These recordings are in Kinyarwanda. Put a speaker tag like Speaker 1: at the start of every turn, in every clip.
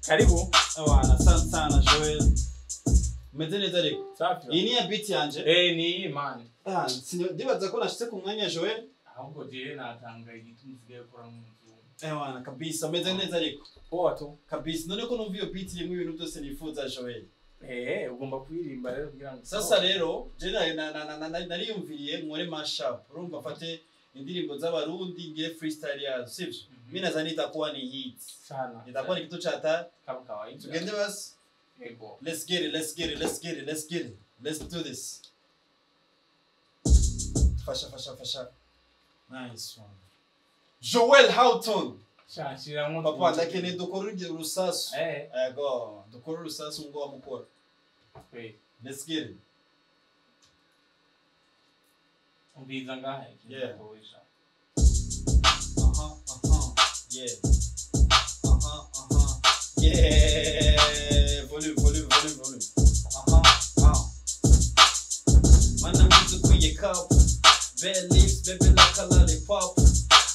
Speaker 1: Karibu.
Speaker 2: Asante sana Joel. Umeze ariko?
Speaker 1: Safi.
Speaker 2: Iyi ni beat yanje?
Speaker 1: Ni man.
Speaker 2: Ndibaza ko nashitse ku mwanya Joel.
Speaker 1: Ahubwo je natanga igitumuzigaye gukora mu nzu.
Speaker 2: Kabisa umeze neza ariko.
Speaker 1: Poa tu.
Speaker 2: Kabisa none ko numva iyo beat irimo ibintu byose nifuza Joel.
Speaker 1: Ugomba kwirimba rero kugira ngo.
Speaker 2: Sasa rero je nariyumviriye nkore mashup. Urumva fate indirimbo z'abarundi ngiye freestyle yazo sivyo? Mimi nadhani itakuwa ni hit
Speaker 1: sana.
Speaker 2: Itakuwa ni kitu cha hatari
Speaker 1: kama kawaida.
Speaker 2: Tugende basi.
Speaker 1: Ego.
Speaker 2: Let's get it. Let's do this. Fasha. Nice one. Joël Houghton.
Speaker 1: Shashira ngo
Speaker 2: papa ndakene dukora urusasu. Ego, dukora urusasu ngo amukora. Let's get it.
Speaker 1: Umbiza ngahe?
Speaker 2: Yeah. Yeah. Yeah. Volume. Man, I'm used to your cup. Bad lips, baby, like a lollipop.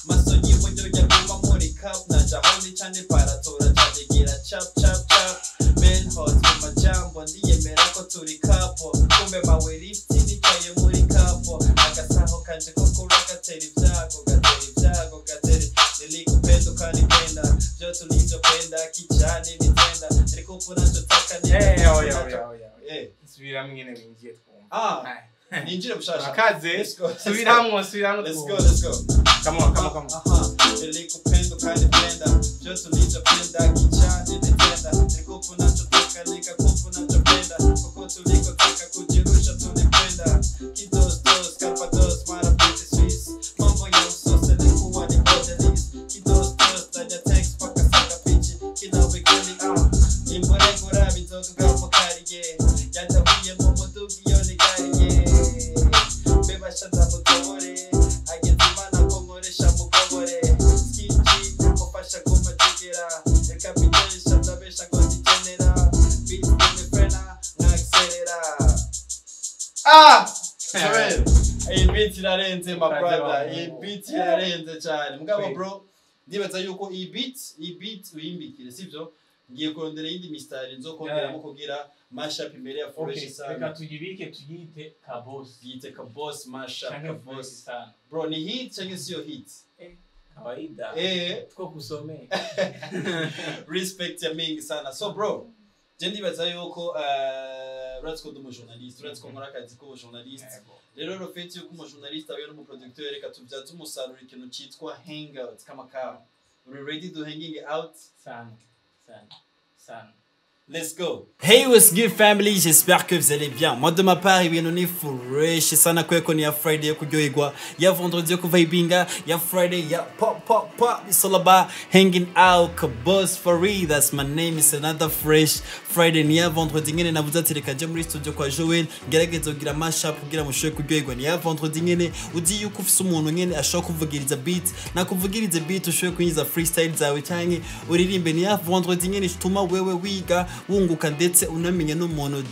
Speaker 2: Masonyi mojo ya kuma mori cup. Naja holy chande para tora chande gira chop. Man, hot kuma jambo. Ndiye merako turi kapo. Kumbe mawe lifti ni kaye muri kapo. Agasaho kanje kokura gateri vyago. Nilikupenda ukanipenda. Joto nilichopenda kijani nitenda. Nilikupa nachotaka
Speaker 1: Subira mwingine wingie twumva.
Speaker 2: Ninjire bushasha.
Speaker 1: Kaze. Subiramwo.
Speaker 2: Let's go.
Speaker 1: Come on.
Speaker 2: Nilikupenda ukanipenda. Joto nilichopenda kijani nitenda. Nilikupa nachotaka nikakupa nachopenda. Koko tulikotaka kujirusha tulipenda. Kidos Calvados mara pretty Swiss. Mambo ya usose nilikuwa ni modelis. Kidos naja text paka saka pichi. Kila wikuli Imboregura bizoga mukariye. Yatawiye mu mudugi yoni gariye. Beba shanda mutobore. Ageze imana ko nkoresha mugobore. Skiji mufasha kumategera. Reka bitoresha ndabesha ngo ndikenera. Beat ni frena nkakserera. Joel. Iyi beat irarenze my brother. Iyi beat irarenze cyane. Mugabo bro, ndibaza yuko iyi beat uyimbikire sivyo? Ngiye kurondera indi mistari nzokongeramo kugira mashup imbere ya fresh sana.
Speaker 1: Reka tujibike tuyite kabos.
Speaker 2: Yite kabos mashup kabos
Speaker 1: sana.
Speaker 2: Bro ni hit cyangwa sio hit?
Speaker 1: Kawaida. Tuko kusomea.
Speaker 2: Respect ya mingi sana. So bro, je ndibaza yuko uratse ko journalist, uratse ko nkora akazi ko journalist. Rero rofeti yuko journalist abe no producteur reka tubyaza umusaruro ikintu cyitwa HangOut kama kawa. Are ready to hanging out?
Speaker 1: Sana.
Speaker 2: Let's go. Hey, what's good family? J'espère que vous allez bien. Moi de ma part, bien on est fresh. Sana kweko ni ya Friday ya kuryoherwa, ya vendredi ya kuvibinga, ya Friday ya pop. It's all about hanging out. Boss for real. That's my name. It's another fresh Friday ni ya vendredi ngene navuza tireka je muri studio kwa Joel. Gerageza kugira mashup kugira mushoye kuryoherwa ni ya vendredi ngene uzi yuko ufise umuntu ngene ashaka kuvugiriza beat na kuvugiriza beat ushoye kunyiza freestyle zawe cyane uririmbe ni ya vendredi ngene ituma wewe wiga wunguka ndetse unamenya n'umuntu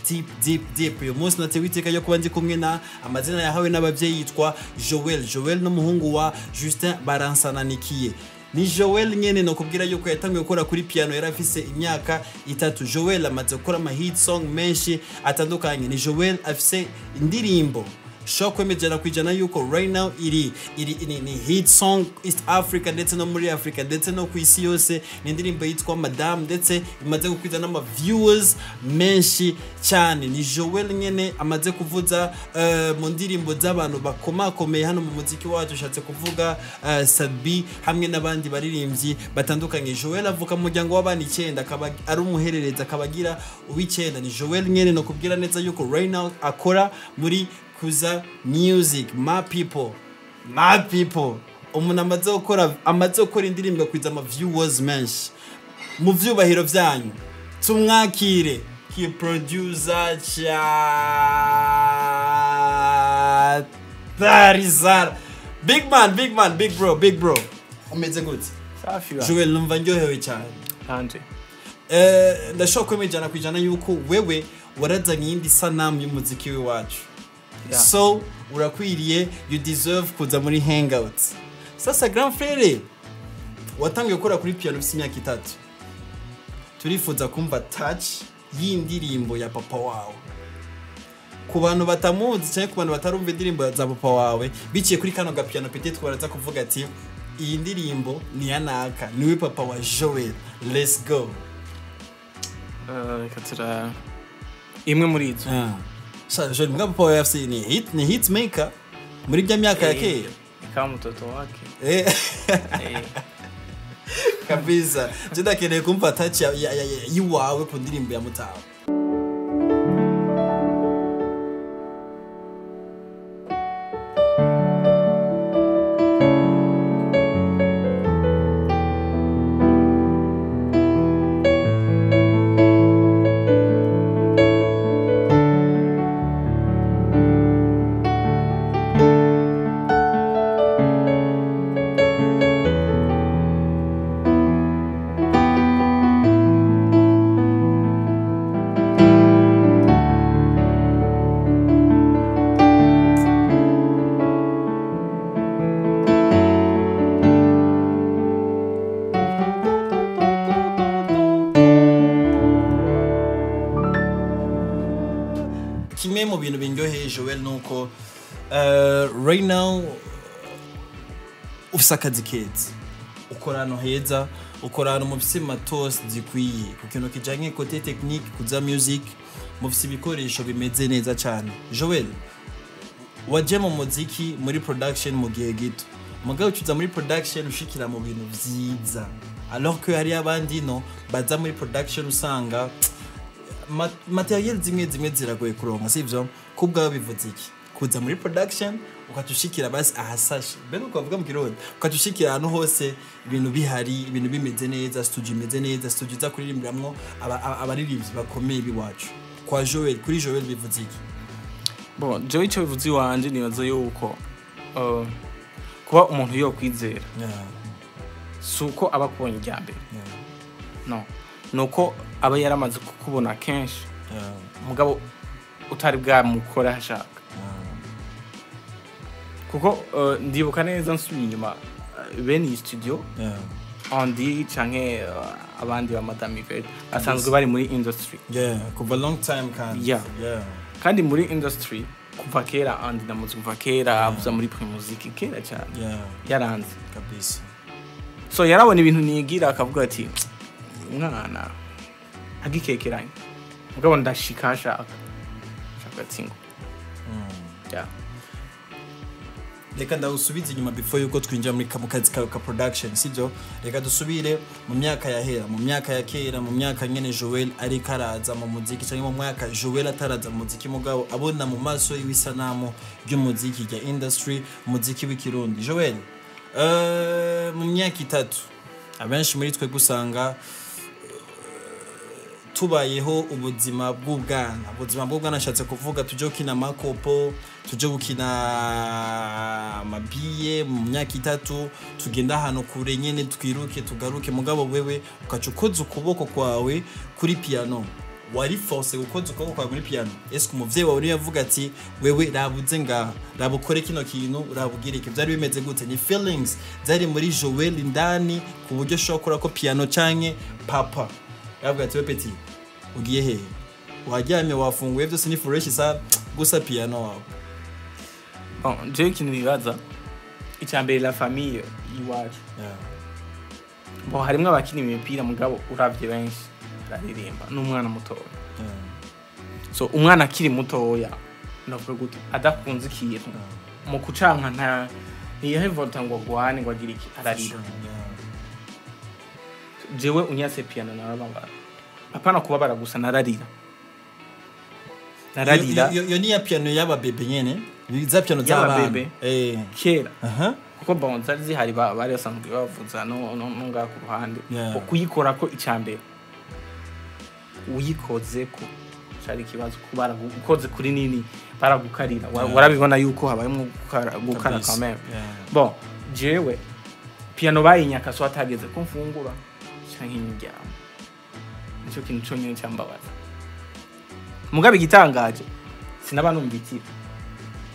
Speaker 2: deep. Uyu munsi natewiteka yo kuba ndi kumwe na amazina yahawe n'abavyeyi yitwa Joel n'umuhungu wa Justin baransananikiye. Ni Joel nyene no kubwira yuko yatangiye gukora kuri piano yarafise imyaka 3. Joel amaze gukora ama hit song menshi atandukanye. Ni Joel afise indirimbo shoko mejana kwijana yuko right now iri ni hit song East Africa ndetse no muri Africa ndetse no kwisi yose. Ni indirimbo yitwa Madame ndetse imaze gukwiza n'ama viewers menshi cyane. Ni Joel nyene amaze kuvuza mu ndirimbo z'abantu bakomakomeye hano mu muziki wacu, ushatse kuvuga Sabi hamwe n'abandi baririmbyi batandukanye. Joel avuka mu muryango w'abana 9 akaba ari umuherereza akabagira uw'ikenda. Ni Joel nyene no kubwira neza yuko right now akora muri Kuza music, my people. Umuntu amaze gukora indirimbo kwiza ama viewers menshi. Mu vyubahiro vyanyu tumwakire ki producer cha Tarizar. Big bro. Umeze gute?
Speaker 1: Safi.
Speaker 2: Joel numva ndyohewe cyane.
Speaker 1: Ante.
Speaker 2: Ndashaka kwemejana kwijana yuko wewe warazanye indi sanamu y'umuziki we wacu. Yeah. So urakwiriye, you deserve kuza muri HangOut. Sasa grand frère watangiye gukora kuri piano ufite imyaka 3 turifuza kumva touch y'indirimbo ya papa wawe ku bantu batamuzi cyangwa ku bantu batarumva indirimbo za papa wawe biciye kuri kano ga piano peut-être baraza kuvuga ati iyi ndirimbo ni yanaka niwe papa wa Joël. Let's go.
Speaker 3: Katira imwe muri izo
Speaker 2: Joël mga papa wa FC ni hit maker muri bya myaka ya kera
Speaker 3: kama mtoto wake
Speaker 2: kabisa. Jenda kene kumva touch yiwawe ku ndirimbo ya Mutaho. Kimwe mu bintu binyoheye Joël nuko right now ufise akazi keza ukorana heza ukorana mu bisima tos zikwiye ku kintu kijanye côté technique kuza music mu bisi bikoresho bimeze neza cyane. Joël waje mu muziki muri production mu gihe gito mugabo ucuza muri production ushikira mu bintu vyiza alors que hari abandi no baza muri production usanga materiel zimwe ziragoye kuronka sivyo kubwa bivuze iki kuza muri production ukatushikira basi ahasashe bene ukavuga mu kirundi ukatushikira ahantu hose ibintu bihari ibintu bimeze neza studio imeze neza studio za kuririmbiramwo abaririmbyi bakomeye biwacu kwa Joël kuri Joël bivuze iki
Speaker 3: bon Joël cyo bivuze wanje nibaza yuko kuba umuntu yo kwizera suko abakubonye ijambe no nuko aba yaramaze kukubona kenshi mugabo utari bwa mukora hashaka kuko ndibuka neza nsubiye inyuma bene studio Andy canke abandi ba Madame Yvette asanzwe bari muri industry
Speaker 2: kuva long time kandi
Speaker 3: kandi muri industry kuva kera Andy Ndamaze kuva kera avuza muri Primusic kera cyane yaranze
Speaker 2: kabisa
Speaker 3: so yarabona ibintu nigira akavuga ati umwana agikekeranye mugabo ndashika shaka tsingo
Speaker 2: reka ndawusubiza inyuma before yuko twinjira muri kazi ka production sibyo reka dusubire mu myaka yahera mu myaka ya kera mu myaka nyene Joël ari karaza mu muziki cyangwa mu mwaka Joël ataraza mu muziki mugabo abona mu maso y'isanamu ry'umuziki ya industry muziki w'ikirundi Joël mu myaka 3 abenshi muri twe gusanga tubayeho ubuzima bw'ubwana nashatse kuvuga tuje gukina makopo tuje gukina mabiye mu myaka 3 tugenda hano kure nyene twiruke tugaruke mugabo wewe ukacukoza ukuboko kwawe kuri piano wari force gukoza ukuboko kwawe muri piano eske umuvyeyi wawe yavuga ati wewe rabuze nga rabukore kino kintu rabugirike byari bimeze gute ni feelings zari muri Joël indani ku buryo shokora ko piano canke papa yavuga ati we petit ugiye he wajyame wafunguye byose ni fresh sa gusa piano wawe
Speaker 3: bon je kintu nibaza icyambere la famille iwacu bon harimo abakini imipira mugabo uravye benshi aririmba n'umwana mutoya so umwana akiri mutoya navuga gute adakunze ikintu mu kucanka nta ntiyahevota ngo gwane ngo agire iki ararira jewe unyase piano narabanga apana kubabara gusa nararira
Speaker 2: yo ni ya piano yaba bebe nyene za piano za bebe
Speaker 3: kera kuko bon zari zihari bari basanzwe bavuza no nga ku ruhande ukuyikora ko icambere uyikoze ko cyari kibazo kubara ukoze kuri nini baragukarira warabibona yuko habayemo gukara kamera bon jewe piano bayinyaka so atageze ko mfungura cyangwa inyijyamo nicyo kintu cyo nyine cyambabaza mugabe gitangaje sinabanumbikira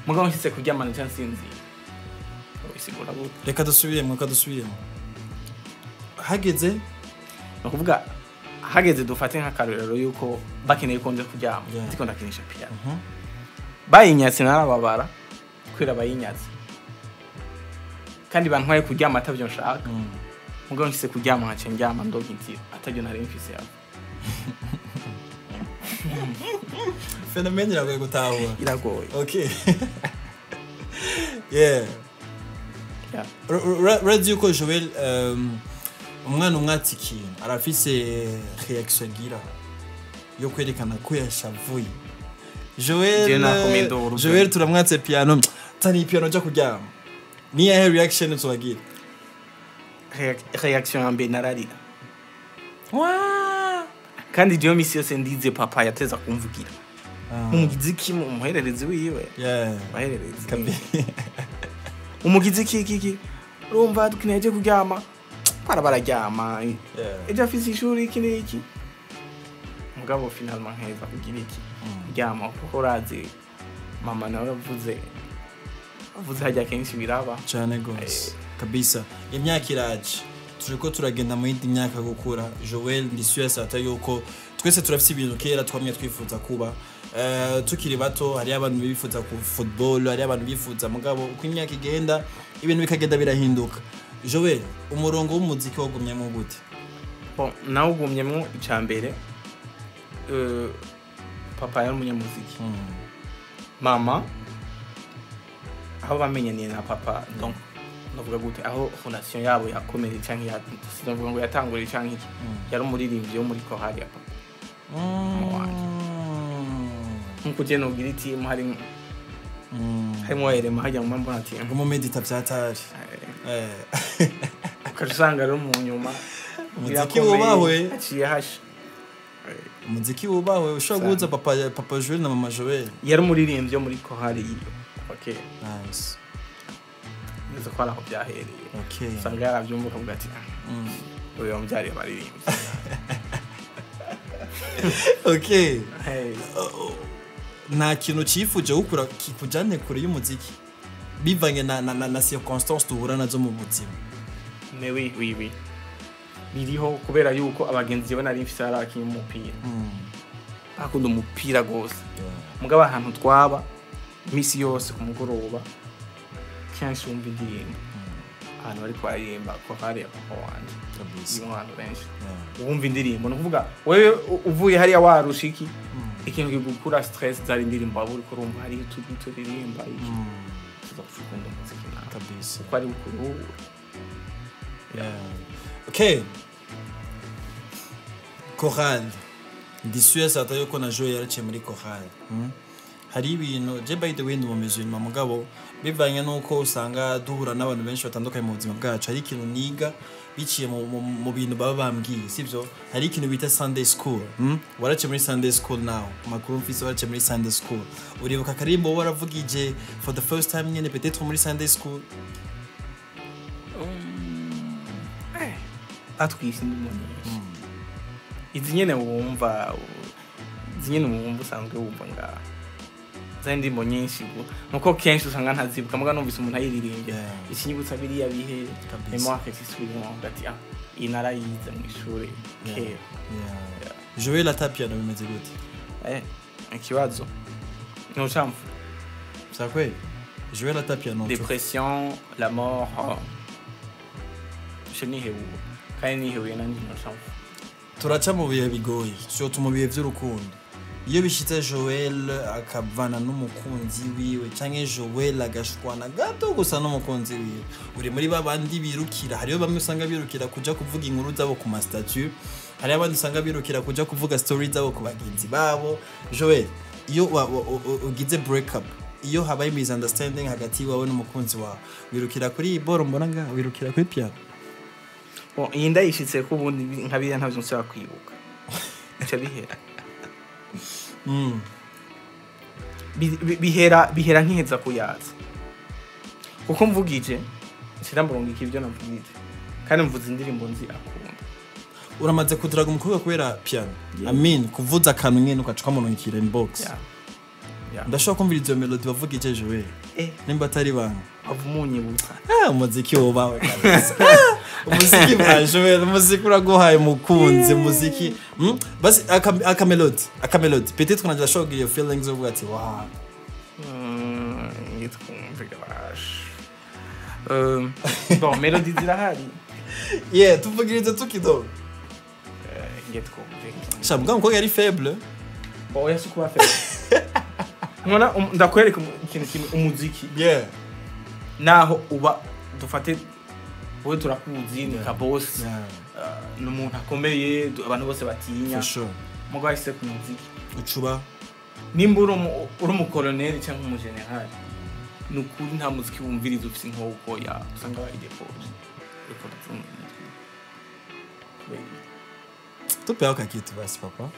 Speaker 3: mugabo nshitse kuryamana cyangwa sinzi isigura gute
Speaker 2: reka dusubiremo hageze
Speaker 3: kuvuga hageze dufate nk'akarorero yuko bakeneye ko nje kuryama ndiko ndakinisha piano bayinyatse narababara kwera bayinyatse kandi bantwaye kuryama atavyo nshaka mugabo nshise kuryama nkace ndyama ndoga inzira atavyo nari mfise yawe
Speaker 2: fenomene iragoye gutahura
Speaker 3: iragoye
Speaker 2: okay yeah radio yuko Joël umwana umwatikiye arafise reaction gira yo kwerekana ko yashavuye Joël turamwatse piano tani piano cyo kuryama ni ya reaction tuwagira
Speaker 3: reaction ambe nararira kandi dio misi yose ndize papa yateza kumvugira umugizi kimu umuhererezi wiwe bahererezi umugizi kiki urumva dukineje kuryama bararyama ejo afise ishuri iki n'iki mugabo finalement heza kugira iki kuryama kuko razi mama nawe avuze hajya kenshi biraba
Speaker 2: cyane gose kabisa imyaka iraje turiko turagenda mu yindi myaka gukura Joël ndisuye ata yuko twese turafise ibintu kera twamye twifuza kuba tukiri bato hari abantu bifuza ku football hari abantu bifuza mugabo uko imyaka igenda ibintu bikagenda birahinduka Joël umurongo w'umuziki wagumyemo gute
Speaker 3: bon nawo ugumyemo icambere papa yari umunyamuziki mama aho bamenyaniye na papa donc navuga gute aho fondation yabo yakomeye canke sinavuga ngo yatanguriye canke iki yari umuririmbyi wo muri kohari ya papa nkuko je no gira iti harimo erema hajya mu mbona ati
Speaker 2: ngo mu medita byatari
Speaker 3: ukasanga rero mu nyuma
Speaker 2: umuziki wubahwe
Speaker 3: aciye hasha
Speaker 2: umuziki wubahwe ushobora guhuza papa Joël na mama Joël
Speaker 3: yari umuririmbyi wo muri kohari yiyo okay
Speaker 2: nice
Speaker 3: neza ko araho byahereye
Speaker 2: okay
Speaker 3: usanga yarabyumva akavuga ati uyu mubyari baririmbyi
Speaker 2: okay nta kintu cyifuje gukura kikujane kure y'umuziki bivanye na circonstances tuhura nazo mu buzima
Speaker 3: mais oui biriho kubera yuko abagenzi bana rimfise arakiye umupira akunda umupira gose mugabo ahantu twaba misi yose ku mugoroba kenshi umva indirimbo ahantu bari kwaririmba ko hari papa wanje kabisa abantu benshi wumva indirimbo no kuvuga wewe uvuye hari warushiki ikintu kigukura stress zari indirimbo aburi kurumva hari turirimba iki tuzakunda muziki kabisa ko ari ukuru
Speaker 2: okay chorale ndisuye sata yuko na Joël yaraciye muri chorale hari ibintu je by the way mu muzima mugabo bivanye nuko usanga duhura n'abantu benshi batandukanye mu buzima bwacu hari ikintu niga biciye mu bintu baba bambwiye sivyo hari ikintu bita Sunday school waraciye muri Sunday school now makuru mfise waraciye muri Sunday school uribuka karimbo waravugije for the first time nyene peut-être muri Sunday school
Speaker 3: atwise ndimoni izi nyene wumva usanzwe wumva nga zandi mo nyinshi nuko kenshi usanga ntazibuka muga numvise umuntu ayiririmbye ikinyibutsa biriya bihe memoire existe ngati inarayize mu ishuri kera
Speaker 2: Joël piano bimeze gute
Speaker 3: ikibazo no chamfu
Speaker 2: ça quoi Joël piano
Speaker 3: dépression la mort je n'y hewu kandi nihewe nandi no chamfu
Speaker 2: turaca mu bihe bigoye cyo mu bihe by'urukundo iyo bishitse Joël akavana n'umukunzi wiwe canke Joël agashwana gato gusa n'umukunzi wiwe uri muri babandi birukira hariyo bamwe usanga birukira kuja kuvuga inkuru zabo ku statut hari abandi usanga birukira kuja kuvuga story zabo ku bagenzi babo Joël iyo ugize break up iyo habaye misunderstanding hagati wawe n'umukunzi wawe wirukira kuri boro mbona nga wirukira kuri piano
Speaker 3: iyi ndayishitse ko ubundi nkabiriya ntavyo nsaba kwibuka cyo bihera nkiheza kuyaza kuko mvugije siramuronga ikivyo navugije kandi mvuze indirimbo nzi akunda
Speaker 2: uramaze kuduraga umukobwa kubera piano kuvuza akantu nyene ukacuka mu nkira inbox ndashaka kumvira izo melody bavugije Joël nimba atari banga
Speaker 3: avumunye buta
Speaker 2: umuziki wobawe kabisa umuziki Joël umuziki uraguhaye mukunzi umuziki basi akamelody peut-être qu'on a déjà show your feelings of what wow
Speaker 3: bon melody zirahari
Speaker 2: yeah tuvugirize tukidogo shabwa ngo yari faible
Speaker 3: oya sukuba faible nkona ndakwereka ikintu kimwe umuziki
Speaker 2: yeah
Speaker 3: naho uba dufate wowe turakuzi ni ka boss n'umuntu akomeye abantu bose batinya mugo ahise ku muziki
Speaker 2: ucuba
Speaker 3: nimbura uri mu colonel cyangwa mu general nukuri nta muziki wumviriza ufite nk'uko ya usanga idepoje
Speaker 2: tupe aka kitu basi papa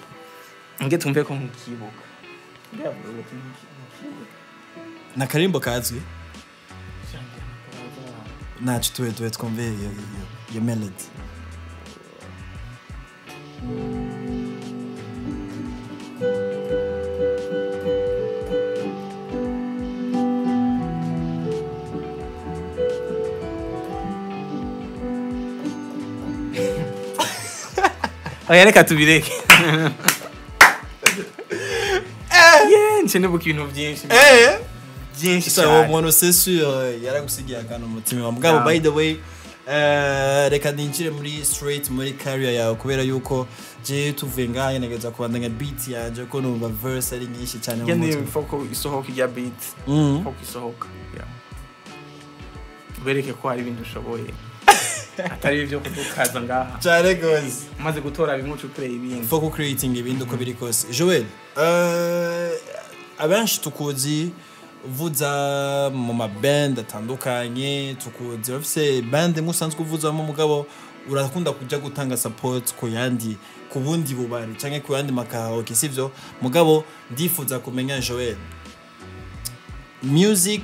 Speaker 3: nge tumve ko nkibuka
Speaker 2: na karimbo kazwi nacho tuwe twumve iyo melody
Speaker 3: oya reka tubireke nkeneye ibintu byinshi byinshi
Speaker 2: cyane umuntu c'est sûr yaragusigiye akantu umutima wa mugabo by the way reka ninjire muri straight muri career yawe kubera yuko je tuvenga yanegeza kubandanya beat yaje ko numva verse ari nyinshi cyane
Speaker 3: mu mutwe foko isohoka ya beat foko isohoka bereke ko hari ibintu ushoboye atari ibyo kudukaza ngaha
Speaker 2: cyane gose
Speaker 3: maze gutora bimwe ucukure ibindi
Speaker 2: foko creating ibindi uko biri kose Joël abenshi tukuzi vuza mu maband atandukanye tukuzi bafise band musanzwe uvuzamo mugabo urakunda kujya gutanga support ko yandi ku bundi bubari canke ku yandi makahoke sivyo mugabo ndifuza kumenya Joël music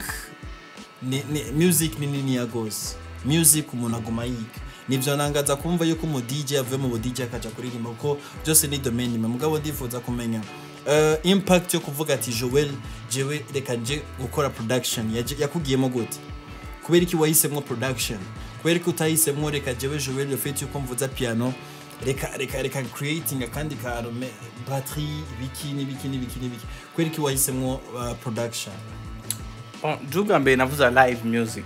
Speaker 2: ni nini ya gose music umuntu aguma yiga nivyo nangaza kumva yuko mu DJ avuye mu DJ akaja kuririmba kuko byose ni domaine mugabo ndifuza kumenya impact yo kuvuga ati Joël jewe reka nje gukora production yakugiyemo gute kubera iki wahisemo production kubera iki utahisemo reka jewe Joël le fait yuko mvuza piano reka creating akandi ka batterie bikini kubera iki wahisemo production
Speaker 3: juga mbe navuza live music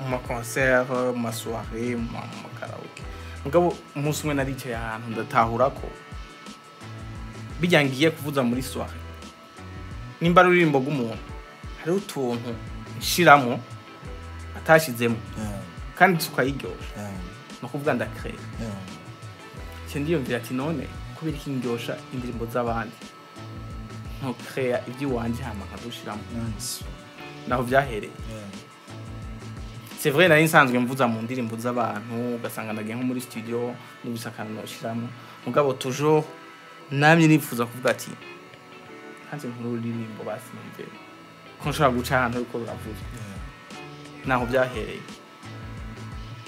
Speaker 3: mu concert mu soirée mu karaoke mugabo umunsi umwe naricaye ahantu ndatahura ko bijyangiye kuvuza muri soirée nimba rurimbo gumuntu hari utuntu nshiramo atashizemo kandi tukayiryosha no kuvuga ndakre ndiyumvira ati none kubera iki ndyosha indirimbo z'abandi no créer ibyo wanje hama nkadushiramo naho byahereye c'est vrai nari nsanzwe mvuza mu ndirimbo z'abantu ugasanga ndagiye nko muri studio n'ubisakana no shiramo mugabo toujours namye nifuza kuvuga ati hanze nkuru ndirimbo basi numve ko nshaka guca ahantu ariko ruravuze naho byahereye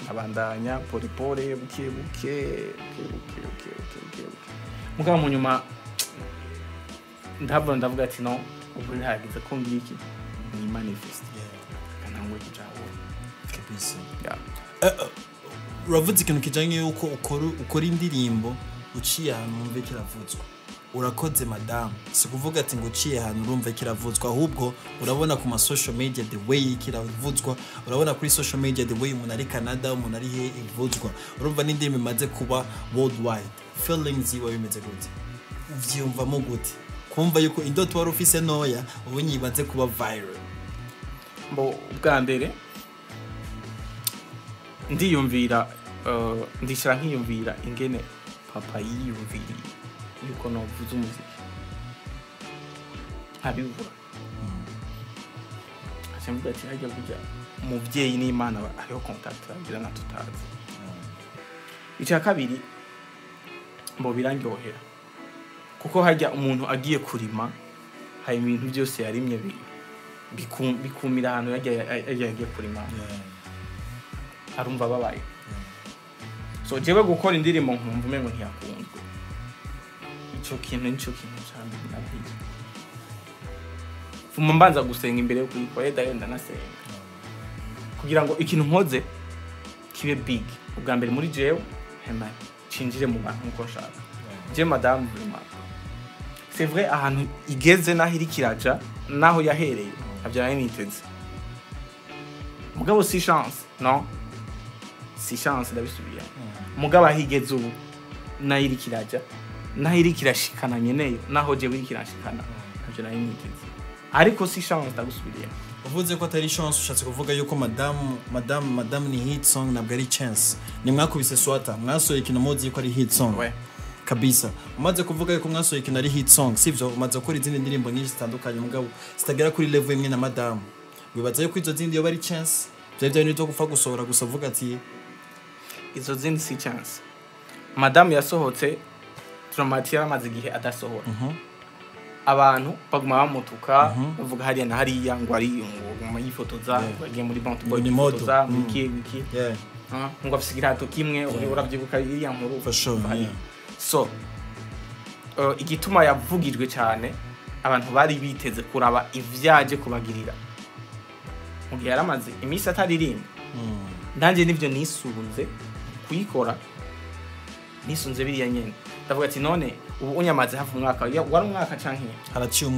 Speaker 3: abandanya pole buke mugabo mu nyuma ndavuga ati no ubu ntagize ko ngiki ni manifest kanangwe kujaho
Speaker 2: kabisa uravuze ikintu kijanye yuko ukora indirimbo uciye ahantu umve kiravutswa urakoze madame si kuvuga ati ngo uciye ahantu urumve kiravutswa ahubwo urabona ku ma social media the way kiravutswa urabona kuri social media the way umuntu ari Canada umuntu ari he ivutswa urumva n'indimi imaze kuba worldwide feelings yiwe bimeze gute uvyumvamo gute kumva yuko indoto wari ufise noya ubu nyibaze kuba viral
Speaker 3: mbo bwa mbere ndiyumvira ndishira nkiyumvira ingene papa yiyumviriye yuko novuza umuziki abibura asembuga ati hajya kujya umuvyeyi n'Imana ariho contact agira na tutazi icya kabiri mbo birangyohera kuko hajya umuntu agiye kurima hari ibintu byose yarimye bikumira ahantu yagiye kurima arumva babaye so jewe gukora indirimbo nkumva umengo ntiyakunzwe ico kintu cyane nabiye fuma mbanza gusenga imbere yo kuyikora yenda nasenga kugira ngo ikintu nkoze kibe big ubwa mbere muri jewe hema cinjire mu bantu uko nshaka je madame vraiment c'est vrai ahantu igeze naho iri kiraja naho yahereye abyara niteze mugabo si chance non si chance ndabisubiye mugabo ahigeze ubu naho iri kiraja naho iri kirashikana nyeneyo naho je iri kirashikana abyara niteze ariko si chance ndabisubiye
Speaker 2: uvuze ko atari chance ushatse kuvuga yuko madame ni hit song nabwo ari chance ni mwakubise swata mwasoye kino modi yuko ari hit song kabisa umaze kuvuga yuko mwasoye kino ari hit song sivyo umaze gukora izindi ndirimbo nyinshi zitandukanye mugabo zitagera kuri level imwe na madame wibaza yuko izo zindi yo bari chance byavyo ni to kufa gusohora gusa vuga ati
Speaker 3: izo zindi si chance madame yasohotse Dramati yaramaze igihe adasohora abantu baguma bamutuka bavuga hariya na hariya ngo ari ngo yifotoza bagiye muri bantu boy yifotoza wiki ngo afisigira to kimwe urabyibuka iriya nkuru so igituma yavugijwe cyane abantu bari biteze kuraba ivyaje kubagirira mu gihe yaramaze imisi ataririmba ndanje nivyo nisunze kuyikora nisunze biriya nyene ndavuga ati none ubu unyamaze hafu umwaka wari umwaka canke
Speaker 2: haraciye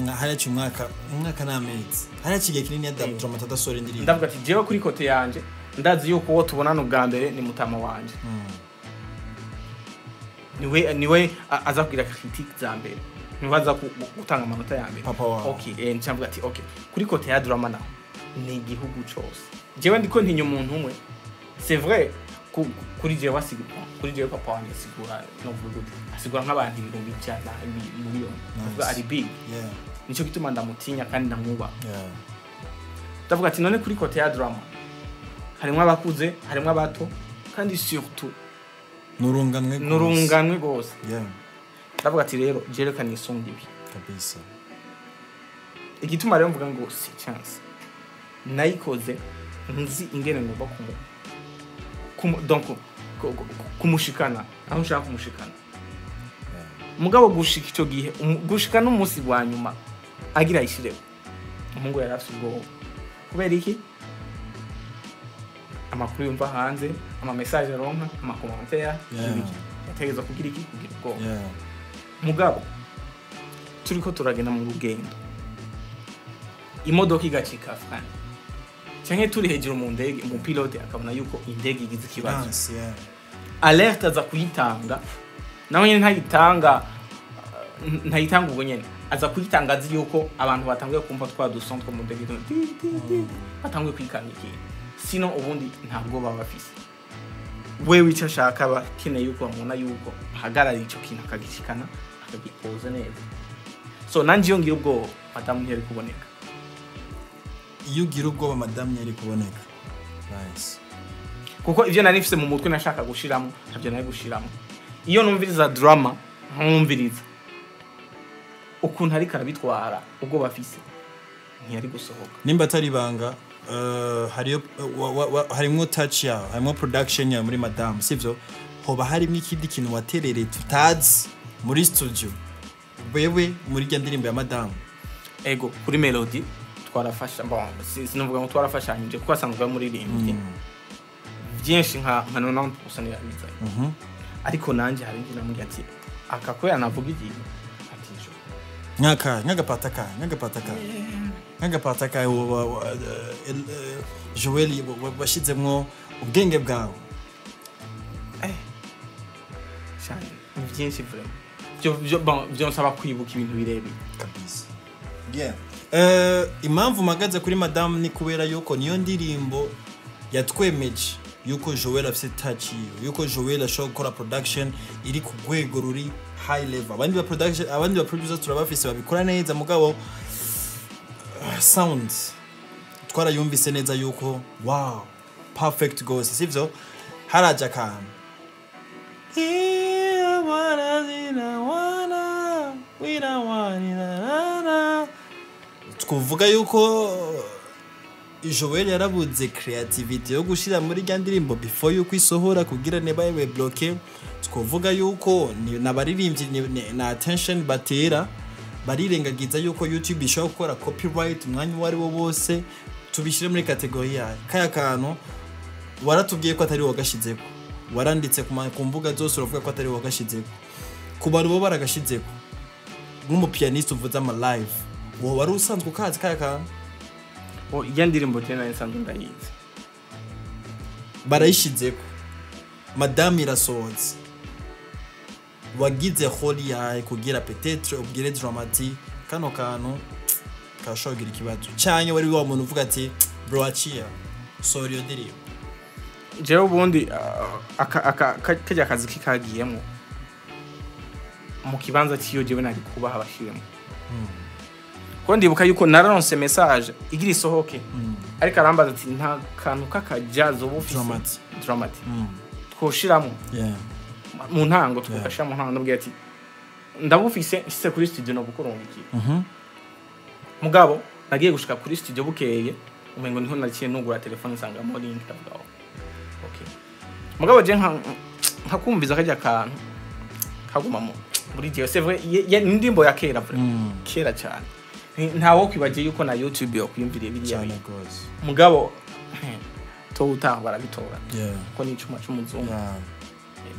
Speaker 2: umwaka n'amezi haraciye kinini ya Dramati adasora indirimbo
Speaker 3: ndavuga ati jewe kuri kote yanje ndazi yuko wo tubonana ubwa mbere ni mutama wanje niwe azabwira critique za mbere nibaza gutanga amanota ya mbere okay ncamvuga ati okay kuri kote ya Drama naho ni igihugu cyose jewe ndiko ntinya umuntu umwe c'est vrai kuri jewe wasigura kuri jewe papa wanjye sigura no vuga asigura nk'abantu ibihumbi cyane miliyoni avuga ari big nico gituma ndamutinya kandi ndamwuba ndavuga ati none kuri kote ya Drama harimo abakuze harimo abato kandi surtout nurunganwe gose ndavuga ati rero jerekana isonga ibi
Speaker 2: kabisa
Speaker 3: igituma rero mvuga ngo si chance nayikoze nzi ingene ngomba donc kumushikana aho nshaka kumushikana mugabo gushika ico gihe gushikana umunsi wa nyuma agira ishireho umuhungu yarafise ubwo kubera iki amakuru yumva hanze ama message aronka ama commentaire yategeza kugira iki kugira ubwo mugabo turiko turagenda mu rugendo imodoka igacika fani cyane turi hejuru mu ndege mu pilote akabona yuko indege igize kibazo alerte aza kuyitanga nawe nyene ntayitanga ubwo nyene aza kuyitanga azi yuko abantu batanguye kumva twa duson two mu ndege batanguye kwikanika sino ubundi ntabwo baba bafise wewe icyo ashaka bakeneye yuko bamubona yuko hagarara ico kintu akagishikana akagipoza neza so nanje yo ngira ubwo madamu ntiyari kuboneka
Speaker 2: iyo ugira ubwoba madamu ntiyari kuboneka nice
Speaker 3: kuko ivyo nari nifise mu mutwe nashaka gushiramo ntabyo nari gushiramo iyo numviriza Drama nkumviriza ukuntu ari karabitwara ubwo bafise ntiyari gusohoka
Speaker 2: nimba atari banga harimo touch yawe harimo production yawe muri madame sivyo hoba harimo ikindi kintu waterere tutazi muri studio wewe muri rya ndirimbo ya madame
Speaker 3: ego kuri melody twarafasha sinovuga ngo twarafashanyije kuko asanzwe muri rimwe byinshi nka 90% yabiza ariko nanje hari ngira muri ati akakoya navuga igihe atijo nk'agapataka Joël washizemwo ubwenge bwawe cyane byinshi vraiment byo nsaba kwibuka ibintu birebi
Speaker 2: kabisa impamvu magaze kuri madame ni kubera yuko niyo ndirimbo yatwemeje yuko Joël afise touch yuko Joël ashobora gukora production iri ku rwego ruri high level abandi ba producers turabafise babikora neza mugabo sound twarayumvise neza yuko wow perfect gose sivyo haraja kan tkuvuga yuko Joël yarabuze creativity yo gushira muri rya ndirimbo before yuko isohora kugira ne baye bloquer tkuvuga yuko nabaririmbyi na attention batera barirengagiza yuko YouTube ishobora gukora copyright umwanya wari wo bose tubishire muri category yayo kaya kantu waratubwiye ko atari wagashizeko waranditse ku mbuga zose uravuga ko atari wagashizeko ku bantu bo baragashizeko nk'umupianiste uvuza ama live wowe wari usanzwe ukazi kaya kantu
Speaker 3: iya ndirimbo tena nsanzwe ndayizi
Speaker 2: barayishizeko madame irasohotse wagize holi yawe kugira peut-être ubwire dramatique kano kantu kashogira ikibazo cyanye wari wa muntu uvuga ati bro achia sorry ndirimbo
Speaker 3: jewe ubundi kajya kazi kikagiyemo mu kibanza cyiyo jewe nari kubaha abashiremo ko ndibuka yuko nararonse message igira isohoke ariko arambaza ati nta kantu kakajazo bufise dramatic twoshiramo mu ntango twakashira mu ntango ndabwiye ati ndabufise ise kuri studio no gukorera iki mugabo nagiye gushika kuri studio bukeye umengo niho naciye nugura telefone nsanga mo link ndavuga okay mugabo je nkakumviza kajya kantu kagumamo muri je c'est vrai indirimbo ya kera kera cyane ntawo kwibagiye yuko na YouTube yo kwiyumviriye biriya mugabo to utaha barabitora ko ni icuma cy'umuzungu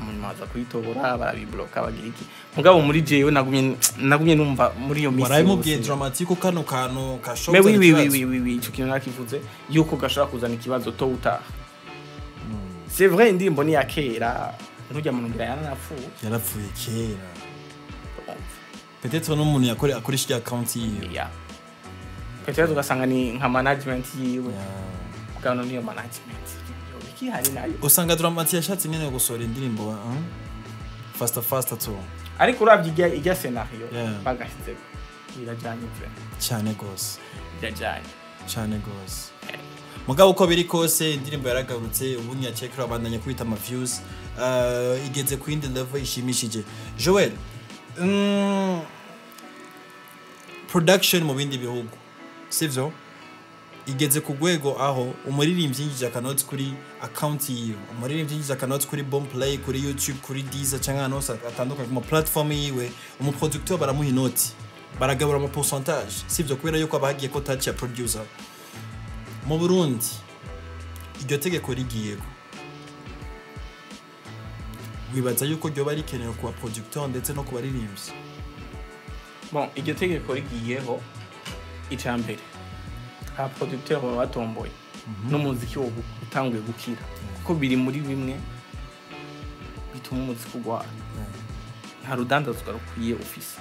Speaker 3: mumaza kuyitobora barabibloka bagira iki mugabo muri jewe nagumye numva muri iyo misi
Speaker 2: barayimubwiye dramatique kano kantu kashoboka
Speaker 3: oui icyo kintu nakivuze yuko gashobora kuzana ikibazo to utaha c'est vrai indirimbo ni ya kera ntujya mu ngira
Speaker 2: yarapfuye kera peut-être n'umuntu akoresha account yiwe
Speaker 3: peut-être ugasanga ni nka management yiwe bwano niyo management hari nayo
Speaker 2: usanga dramatique yashatse nyene gusora indirimbo faster to
Speaker 3: ariko uravye ijya scenario bagashyize birajanye
Speaker 2: cyane gose
Speaker 3: birajanye
Speaker 2: gose mugabo uko biri kose indirimbo yaragarutse ubu nyakekera abandanya kwita ama views igeze ku indi level ishimishije Joël production mu bindi bihugu sivyo igeze ku gwego aho umuririmbyi yinjije akanoti kuri account yiwe umuririmbyi yinjije akanoti kuri Boomplay kuri YouTube kuri Deezer cyangwa hano atandukanye mu platform yiwe umuproducteur baramuha inoti baragabura ama pourcentage sivyo kubera yuko abagiye ko touch ya producer mu Burundi iryo tegeko rigiyeko wibaza yuko ryo bari kenewe ku producteur ndetse no ku baririmbyi
Speaker 3: bon iryo tegeko rigiyeho icambere ha producteur batomboye n'umuziki wo utanguye gukira kuko biri muri bimwe bituma umuziki ugwara nta rudandazwa rukwiye ufise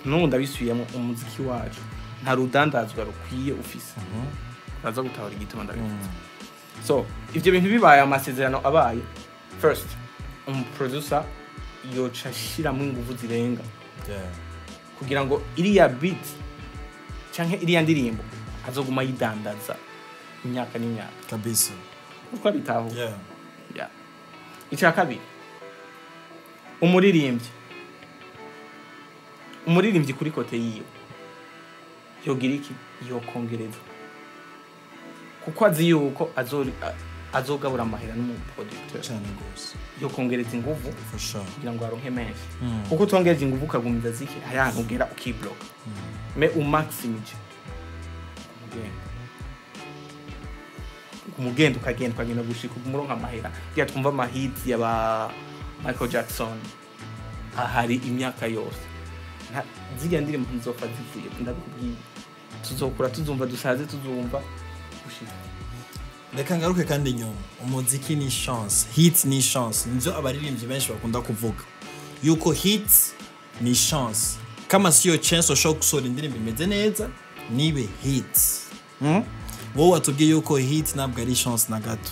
Speaker 3: n'ubu ndabisubiyemo umuziki wacu nta rudandazwa rukwiye ufise baza gutahura igituma ndabivuze so ivyo bintu bibaye amasezerano abaye first producer yoca shiramo ingufu zirenga kugira ngo iriya beat canke iriya ndirimbo azoguma yidandaza imyaka n'imyaka
Speaker 2: kabisa
Speaker 3: uko bitaho icya kabiri umuririmbyi kuri kote yiyo yogira iki yokongereza kuko azi yuko azogabura amahera n'umuproducteur
Speaker 2: cyane gose
Speaker 3: yokongereza ingufu kugira ngo aronke menshi kuko utongeje ingufu ukagumiza zike ayantu ugera ukiblock me umaximije umugendo ukagenda gushika umuronka amahera ya twumva amahits ya ba Michael Jackson ahari imyaka yose ziga ndirimbo nzofa zivuye ndabikubwiye tuzokura tuzumva dusaze tuzumva gushika
Speaker 2: reka ngaruke kandi nyuma umuziki ni chance hit ni chance nzo abaririmbyi benshi bakunda kuvuga yuko hit ni chance kama siyo chance ushobora gusora indirimbo imeze neza nibe hit wowe watubwiye yuko hit ntabwo ari chance na gato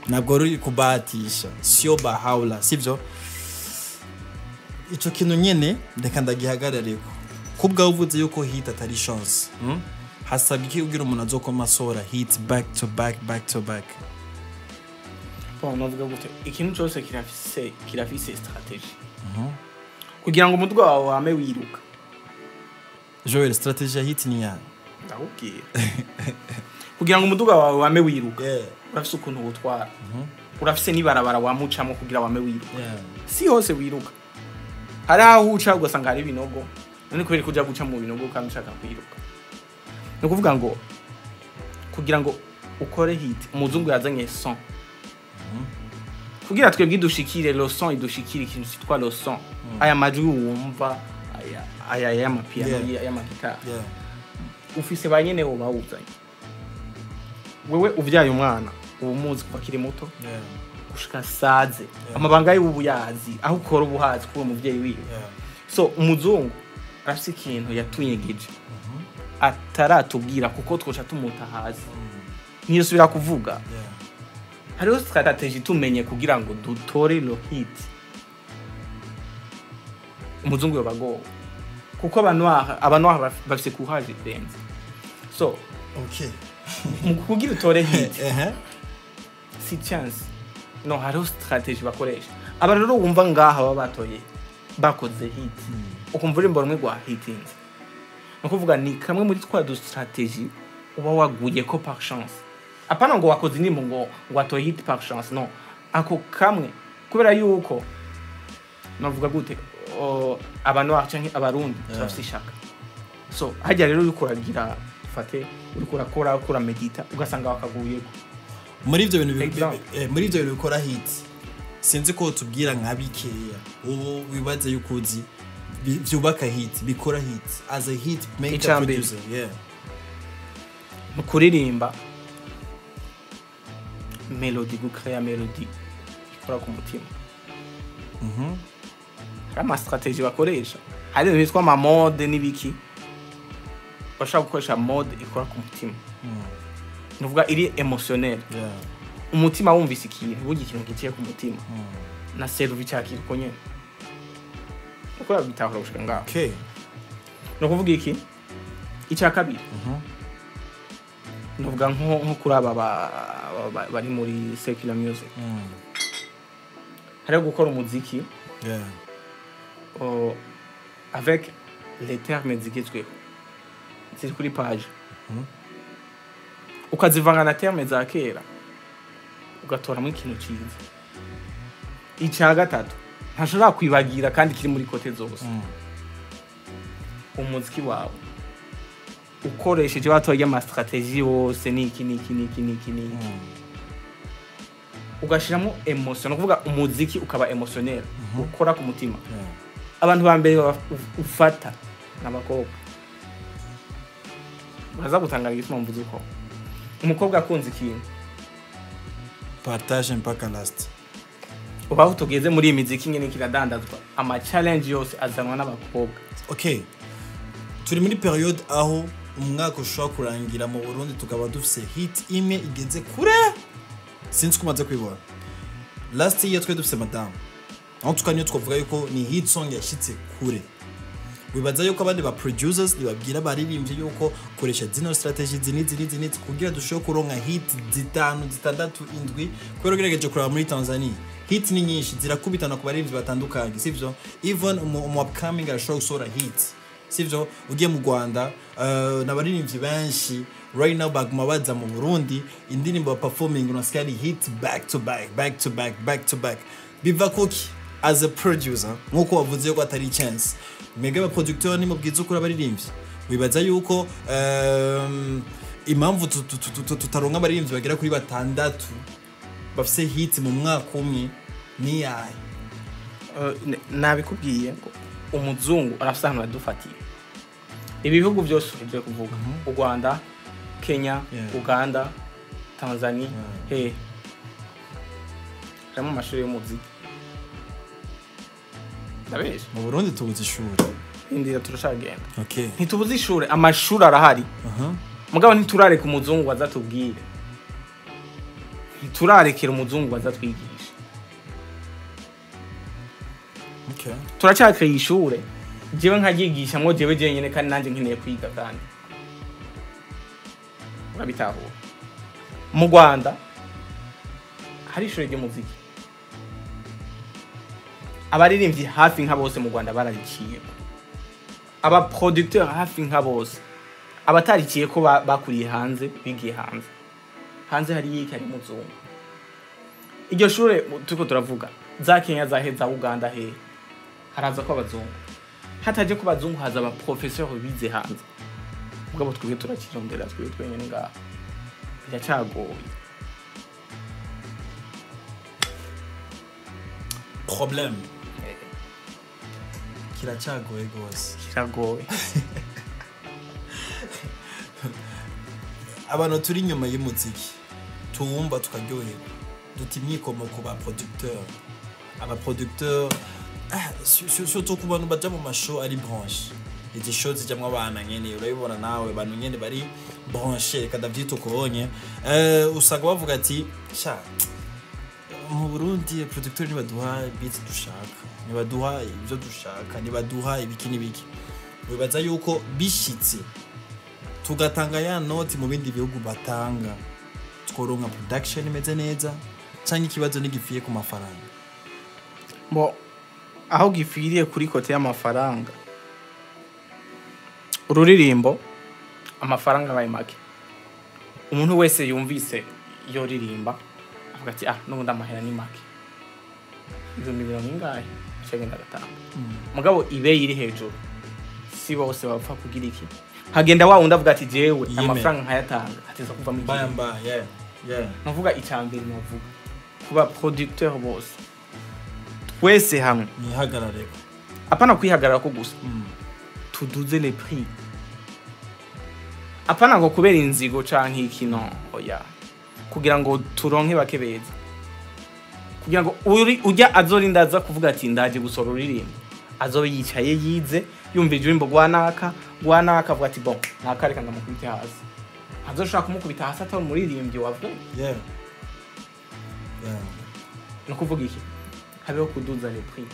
Speaker 2: ntabwo uri kubahatisha siyo bahaula sivyo ico kintu nyene reka ndagihagarareko kubwa uvuze yuko hit atari chance hasabye iki ugira umuntu azokoma sora hit back to back
Speaker 3: bon novuga gute ikintu cyose kirafise strategy kugira ngo umutwe wawe wame wiruka
Speaker 2: Joël strategy ya hit ni ya
Speaker 3: ndakubwiye kugira ngo umuduga wawe wame wiruka urafise ukuntu gutwara urafise nibarabara wamucamo kugira wame wiruka si hose wiruka hari aho uca ugasanga hari ibinogo none kubera kuja guca mu binogo kandi ushaka kwiruka no kuvuga ngo kugira ngo ukore hit umuzungu yazanye son kugira twebwe dushikire lo son idushikire ikintu cyitwa lo son aya majwi wumva aya y'amapiano y'amakitara ufise banyene bo bawuzanye wewe uvyaye umwana ubumuzi kuva kiri muto gushika saze amabanga y'ubu yazi aho ukora ubuhazi kuba muvyeyi wiwe so umuzungu arafise ikintu yatunyegeje ataratubwira kuko twoca tumuta hasi niyo subira kuvuga hariho strategy tumenye kugira ngo dutore lo hit umuzungu yobago kuko abantu bafise courage benze so
Speaker 2: okay
Speaker 3: kugira utore hit si chance no hariho strategy bakoresha aba rero wumva ngaha baba batoye bakoze hit ukumva uri mboro mwe gwa hitting nukuvuga ni kamwe muri twa du strategy uba waguye ko par chance apana ngo wakoze indimo ngo atoye hit par chance no ako kamwe kubera yuko navuga gute abantu canke abarundi turafise ishaka so hajya rero urikuragira fate urikurakora ukura medita ugasanga wakaguyeko
Speaker 2: muri ivyo bintu bikora hit sinzi ko tubwira nkabikeya ubu wibaze yukuzi byubaka hit bikora hit as a hit maker producer
Speaker 3: kuririmba melody gukorera melody ikora ku mutima ama strategy bakoresha hari ibintu bitwa ama mode nibiki bashaka gukoresha mode ikora ku mutima nuvuga iri emotionnel umutima wumvise ikintu bugi ikintu giciye ku mutima na cerveau cyakira ko nyene uko bitahura gushika ngaho
Speaker 2: okay
Speaker 3: no kuvuga iki icya kabiri nuvuga nko kuri aba bari muri secular music hari gukora umuziki avec les termes zigezweho ziri kuri page ukazivanga na termes za kera ugatoramo ikintu cyiza icya gatatu ntashobora kwibagira kandi kiri muri kote zose umuziki wawe ukoresheje batoye ama strategy yose niki ugashiramo emotion no kuvuga umuziki ukaba emotionnel ukora ku mutima abantu bambere ufata n'abakobwa baza gutangara igituma mvuze uko umukobwa akunze ikintu
Speaker 2: partage mpaka last
Speaker 3: ubaho tugeze muri imiziki nyene kiradandazwa ama challenge yose azanwa n'abakobwa
Speaker 2: okay turi muri period aho umwaka ushobora kurangira mu Burundi tukaba dufise hit imwe igeze kure sinzi kumaze kwibona last year twe dufise madame aho tukanyo twavuga yuko ni hit song yashitse kure wibaza yuko abandi ba producers nibabwira baririmbye yuko koresha zino strategy zini kugira dushobore kuronka hit 5 6 7 kwero gerageje kuraba muri Tanzania hit ni nyinshi zirakubitana ku baririmbyi batandukanye sivyo even mu upcoming ashobora gusora hit sivyo ugiye mu Rwanda n'abaririmbyi benshi right now baguma baza mu Burundi indirimbo performing unasikia hit back to back biva koki as a producer nkuko wavuze yuko atari chance mega ba producteur ni mubwiza ukura abaririmbyi wibaza yuko impamvu tutaronka abaririmbyi bagera kuri batandatu bafise hit mu mwaka umwe ni yayi
Speaker 3: nabikubwiye ngo umuzungu arafisa hano adufatiye ibihugu byose uje kuvuga u Rwanda Kenya Uganda Tanzania harimo amashuri y'umuziki ndabeje
Speaker 2: mu Burundi tubuze ishuri
Speaker 3: indira turashagenda
Speaker 2: okay
Speaker 3: ntitubuze ishuri amashuri arahari mugabo ntiturareka umuzungu azatubwire ntiturarekera umuzungu azatwigisha
Speaker 2: okay
Speaker 3: turacakira ishure jewe nkagigisha mwo jewe jenyene kandi nanje nkeneye kwiga kandi urabitahura mu Rwanda hari ishure ry'umuziki abaririmbyi hafi nka bose mu Rwanda barariciye aba producteur hafi nka bose abatarikiye ko bakuriye hanze bigiye hanze hari yiki ari muzungu iryo shure tuko turavuga za Kenya za heza Uganda haraza ko abazungu hataje ko bazungu haza aba professeur bize hanze mugabo twebwe turakirondera twebwe twenyene ngaha biracagoye.
Speaker 2: Problème. Kiracagoye gose.
Speaker 3: Kiragoye.
Speaker 2: Abantu turi inyuma y'umuziki tuwumva tukaryoherwa duta imyikomo ku ba producteur aba producteur surtout ku bantu baja mu mashow ari branche izi show zijamwo abana nyene urabibona nawe abantu nyene bari branche reka ndavyita ukubonye usanga bavuga ati sha mu Burundi producteur nibaduha beat dushaka nibaduha ibyo dushaka nibaduha ibiki n'ibiki wibaza yuko bishitse tugatanga ya noti mu bindi bihugu batanga tworonka production imeze neza cyangwa ikibazo nigifiye ku mafaranga
Speaker 3: bo aho gifiriye kuri kote y'amafaranga ururirimbo amafaranga abaye make umuntu wese yumvise yo ririmba avuga ati n'ubundi amahera ni make ibihumbi 100 cyagenda gatanga mugabo ibe iri hejuru si bose bapfa kugira iki hagenda wa undi avuga ati jewe amafaranga nkayatanga ateza kuva mu
Speaker 2: bamba
Speaker 3: navuga icambere navuga kuba producteur bose twese hamwe
Speaker 2: nihagarare
Speaker 3: apana kwihagarara ko gusa tuduze les prix apana ngo kubera inzigo canke ikino oya kugira ngo turonke bakebeza kugira ngo ujya azorindaza kuvuga ati ndaje gusora uririmbo azobe yicaye yize yumva ijimbo gwanaka avuga ati bon nakareka ngamukubita hasi azoshaka kumukubita hasi atari umuririmbyi wavuga no kuvuga iki habeho kuduza les prix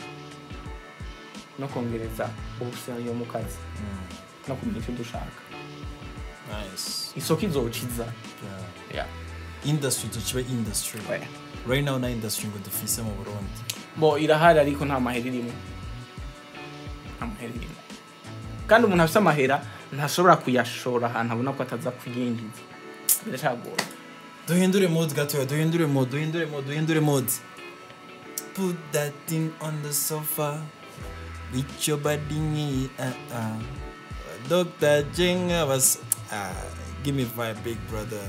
Speaker 3: no kongereza ubusiriyo mu kazi no kumenya icyo dushaka
Speaker 2: nice
Speaker 3: isoko izociza
Speaker 2: industry tucibe industry right now na industry ngo dufise mu Burundi
Speaker 3: bo irahari ariko nta mahera irimo kandi umuntu afite amahera ntashobora kuyashora ahantu abona ko ataza kuyinjiza biracagora
Speaker 2: duhindure mood gato duhindure mood put that thing on the sofa with your body Dr. Jenga was give me vibe big brother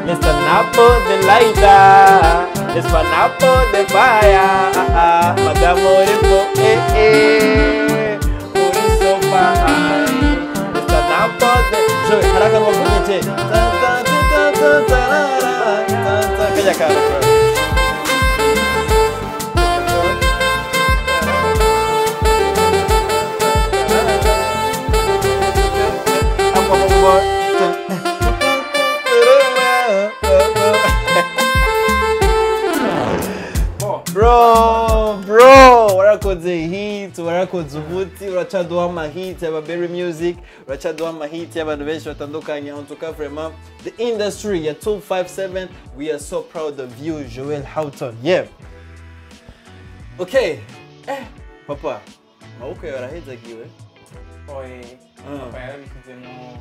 Speaker 3: Mr. Napo the lighter, Mr. Napo the fire, Madame Oripo, so fine. Mr. Napo the Joy, haraka mwakumite. Kaja kara.
Speaker 2: warakoze umuti uracaduha amahit y'aba Berry Music uracaduha amahit y'abantu benshi batandukanye en tout cas vraiment the industry ya 257 we are so proud of you Joël Houghton yeah okay papa maboko yarahezagiwe
Speaker 3: papa yarabishyizemo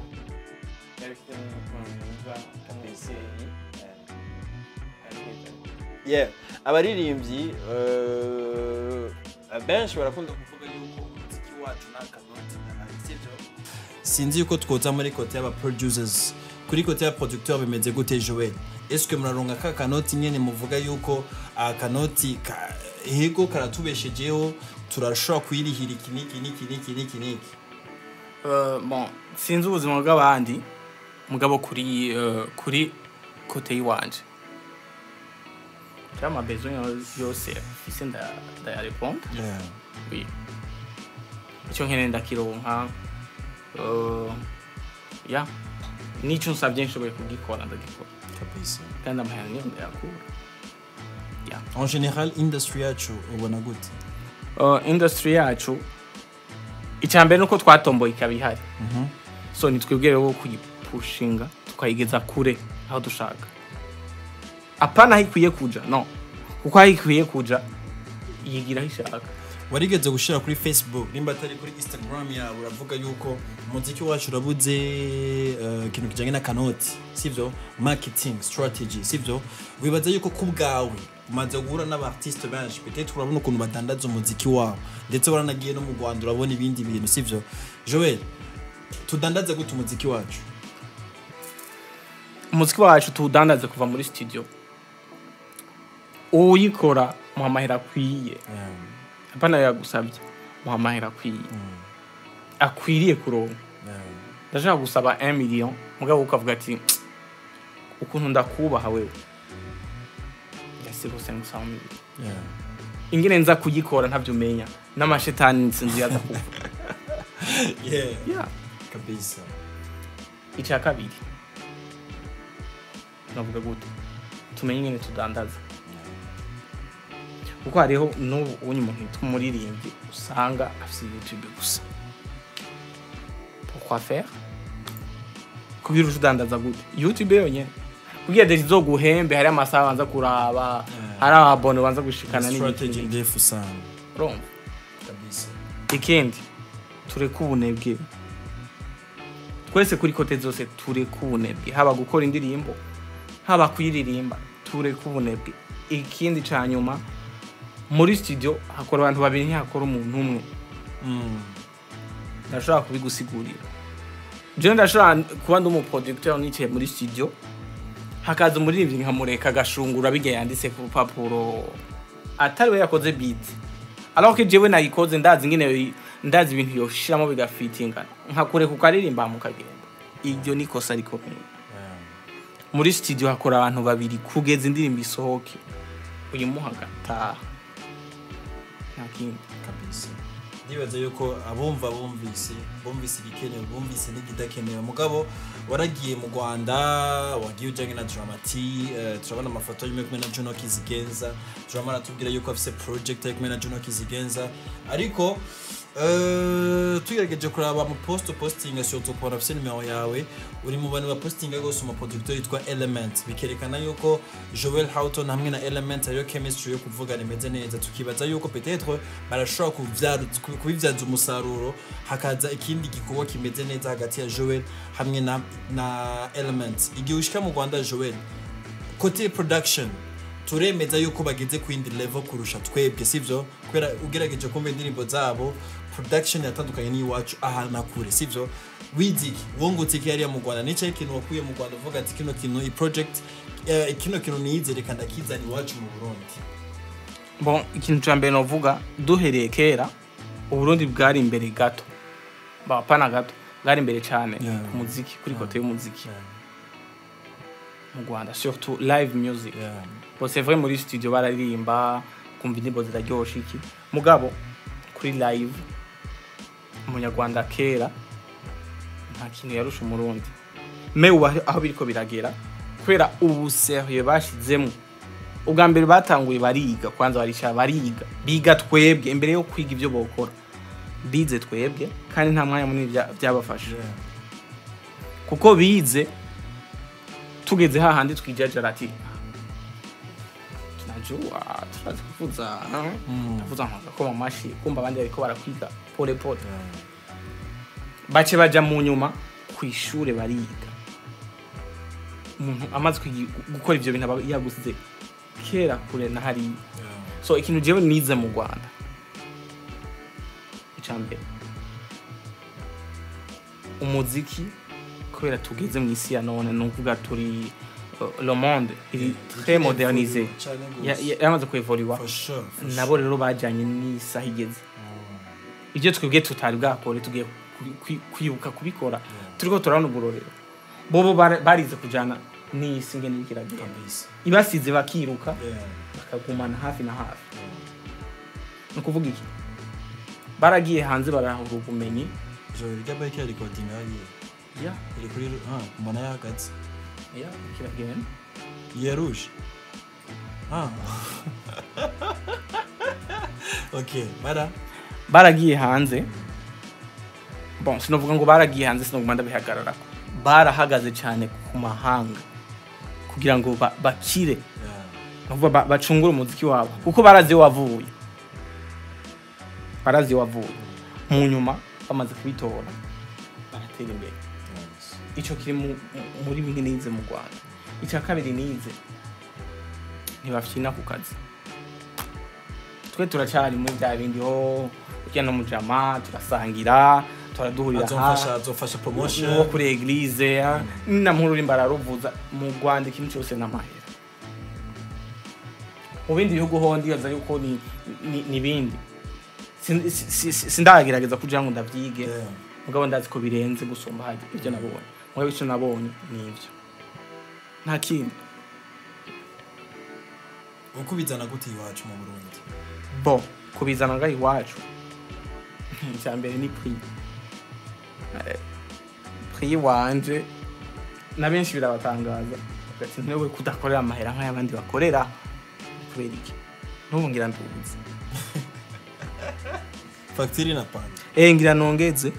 Speaker 3: kuvuza kabisa
Speaker 2: yeah abaririmbyi benshi barakunda kuvuga yuko umuziki wacu n'akanoti sivyo sinzi yuko twoza muri kote y'aba producers kuri kote ya producteur bimeze gute Joël est-ce que muraronka ka kanoti nyene muvuga yuko akanoti hego karatubeshejeho turashobora kwirihira iki
Speaker 3: bon sinzi ubuzima bw'abandi mugabo kuri kote yiwanje ma besoin yose afise ndayarepondre oui icyo nkeneye ndakironka ya nico nsabye nshoboye kugikora ndagikora
Speaker 2: kabisa
Speaker 3: kandi amahera niyo ndayakura ya
Speaker 2: en général industry yacu ubona gute
Speaker 3: industry yacu icyambere nuko twatomboye ikabihari so nitwebwe rero kuyipushinga tukayigeza kure aho dushaka apana hikwiye kuja no kuko hikwiye kuja yigira ishaka
Speaker 2: warigeze gushira kuri Facebook nimba atari kuri Instagram yawe uravuga yuko umuziki wacu urabuze ikintu kijanye na kanoti sivyo marketing strategy sivyo wibaza yuko kubgawe umaze guhura n'abartiste benshi peut-être urabona ukuntu badandaza umuziki wabo ndetse waranagiye no mu Rwanda urabona ibindi bintu sivyo Joël tudandaza gute umuziki wacu
Speaker 3: tudandaze kuva muri studio uyikora mu mahera kwiye apana yagusabye mu mahera kwiye akwiriye kuronka ndashaka gusaba 1 million mugabo ukavuga ati ukuntu ndakubaha wewe yasibo 500,000 ingene nza kuyikora ntavyo umenya n'amashetani nsinzi yaza kuva
Speaker 2: kabisa
Speaker 3: icya kabiri navuga gute tumenye ingene tudandaza kuko hariho n'ubu umuntu yitwa umuririmbyi usanga afite YouTube gusa pourquoi faire kugira udandaza gute YouTube yonyene kugira dezo guhembe hari amasaha banza kuraba hari ababone banza gushikana
Speaker 2: strategy ndefu sana
Speaker 3: wrong kabisa ikindi tureka ubunebwe twese kuri kote zose tureka ubunebwe haba gukora indirimbo haba kuyiririmba tureka ubunebwe ikindi cyanyuma muri studio hakora abantu babiri ntihakora umuntu umwe ndashobora kubigusigurira je ndashobora kuba ndi umuproducteur nicaye muri studio hakaza umuririmbyi nkamureka gashungura bige yanditse ku rupapuro atari we yakoze beat alors que jewe nayikoze ndazi ibintu yoshiramo bigafitinga nkakureka ukaririmba mu kagenda iryo nikosa rikomeye muri studio hakora abantu babiri kugeza indirimbo isohoke uyimuhagata nakindi
Speaker 2: kabisa nibaza yuko abumva bumvise igikenewe bumvise n'ikidakenewe mugabo waragiye mu Rwanda wagiye ujanye na Dramati turabona amafoto y'imwe na Juno Kizigenza turamara tubwira yuko afise project y'imwe na Juno Kizigenza ariko tugerageje kuraba mu posting surtout pour afise numero yawe uri mu bantu ba posting gose mu producteur yitwa Element bikerekana yuko Joël Houghton hamwe na Element ariyo chemistry yo kuvugana imeze neza tukibaza yuko peut-être barashobora kubivyaza umusaruro hakaza ikindi gikorwa kimeze neza hagati ya Joël hamwe na Element igihe ushika mu Rwanda Joël côté production turemeza yuko bageze ku indi level kurusha twebwe sivyo kwera ugerageje kumva indirimbo zabo production yatandukanye ni wacu ahana kure sivyo wiziki wongutse ki yari mu Rwanda nice kintu wakuye mu Rwanda uvuga ati kino kintu i project kino kintu niyizere kandi akizani wacu mu Burundi
Speaker 3: bon ikintu cyambere no vuga duhereye kera Uburundi bwari imbere gato bapana gato bwari imbere cyane ku muziki kuri kote y'umuziki mu Rwanda surtout live music bon c'est vrai muri studio bararirimba kumva indirimbo ziraryosha iki mugabo kuri live umunyarwanda kera nta kintu yarusha umurundi me uba aho biriko biragera kwera ubu sérieux bashizemo ubwa mbere batanguye bariga kwanza biga twebwe imbere yo kwiga ivyo bokora bize twebwe kandi nta mwanya munini byabafasha kuko bize tugeze hahandi twijajara ati tunajua turazi kuvuza kuvuza ko mamashi kumba abandi bariko barakwiga pole pole bace baja mu nyuma kwishure bariga umuntu amaze gukora ivyo bintu yagusize kera kure na hari so ikintu jewe nize mu Rwanda icambere umuziki kubera tugeze mu isi ya none nukuvuga turi le monde il très modernisé yamaze kwevoluwa nabo rero bajanye n'isa higeze ivyo twebwe tutari bwakore tugiye kwibuka kubikora turiko turabona uburorero bobo barize kujana n'isi ngene ikiragira ibasize bakiruka bakagumana hafi na hafi nukuvuga iki baragiye hanze barahura ubumenyi
Speaker 2: Joël Hougton recording ali
Speaker 3: ya
Speaker 2: iri kuri mbona yagatse
Speaker 3: ya kiragira
Speaker 2: Yarouge okay baragiye hanze bon sinovuga ngo baragiye hanze sinoguma ndabihagarara barahagaze cyane ku mahanga kugira ngo bakire bavuga bacungura umuziki wabo kuko barazi wavuye mu nyuma bamaze kubitora baratera imbere ico kiri muri bimwe nize mu Rwanda icya kabiri nize ntibafyina ku kazi twe turacyari muri bya bindi ho ujya no mujama turasangira turaduhurira azofasha promotion
Speaker 3: wo kuri eglise na mpururi mbararuvuza mu Rwanda ikintu cyose n'amahera mu bindi bihugu ho ndiyoza yuko ni bindi sindagerageza kugira ngo ndavyige mugabo ndazi ko birenze gusumba haje ibyo nabonye mwe bico nabonye nivyo nta kindi
Speaker 2: ukubizana gute iwacu mu Burundi
Speaker 3: bo kubizana ngaho iwacu cyambere ni prix wanje na benshi birabatangaza gati ntewe kudakorera amahera nk'ayabandi bakorera kubera iki ntubungira ndubuze
Speaker 2: factory na pan
Speaker 3: ngira nongeze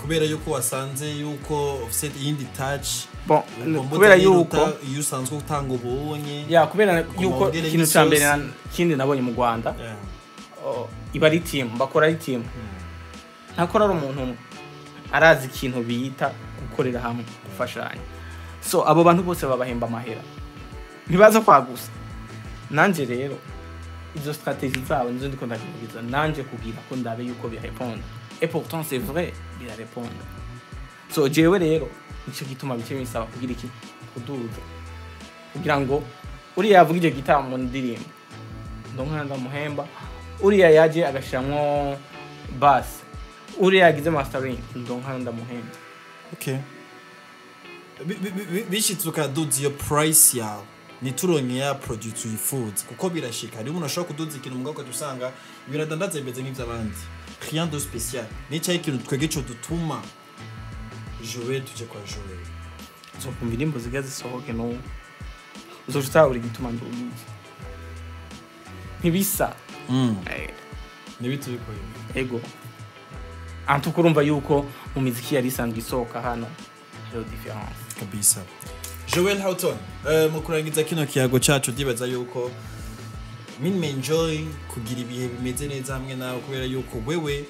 Speaker 2: kubera yuko wasanze yuko offset yindi touch
Speaker 3: bon kubera yuko
Speaker 2: iyo usanzwe utanga ubonye
Speaker 3: ya kubera yuko ikintu cyambere kindi nabonye mu Rwanda iba ari team bakora ari team ntakora ari umuntu arazi ikintu biyita gukorera hamwe gufashanya so abo bantu bose babahemba amahera ntibaza kwagusa nanje rero izo stratégie zabo nizo ndiko ndagiza nanje kugira ko ndabe yuko birépondre et pourtant c'est vrai birarépondre so jewe rero nico gituma bice bisaba kugira iki kuduza kugira ngo uriya yavugije gitamo mu ndirimbo ndonka ndamuhemba uriya yaje agashiramwo bass uriya yagize mastering ndonka ndamuhemba
Speaker 2: okay bishitse ukaduza iyo price yawe nituronye ya product uyifuza kuko birashika ari umuntu ashobora kuduza ikintu mugako dusanga biradandaza bimeze nk'ivy'abandi rien de spécial nicaye ikintu twege cyo dutuma Joël tuje kwa Joël
Speaker 3: so kumva indirimbo zigaze sohoke no uzoshita uri gituma ndubizi ntibisa
Speaker 2: nibitu bikoye
Speaker 3: ego antukurumva yuko mu miziki yari isanzwe isohoka hano hari difference
Speaker 2: kabisa Joël Houghton mu kurangiza kino kiyago cyacu dibaza yuko min enjoy kugira ibihe bimeze neza hamwe nawe kubera yuko wewe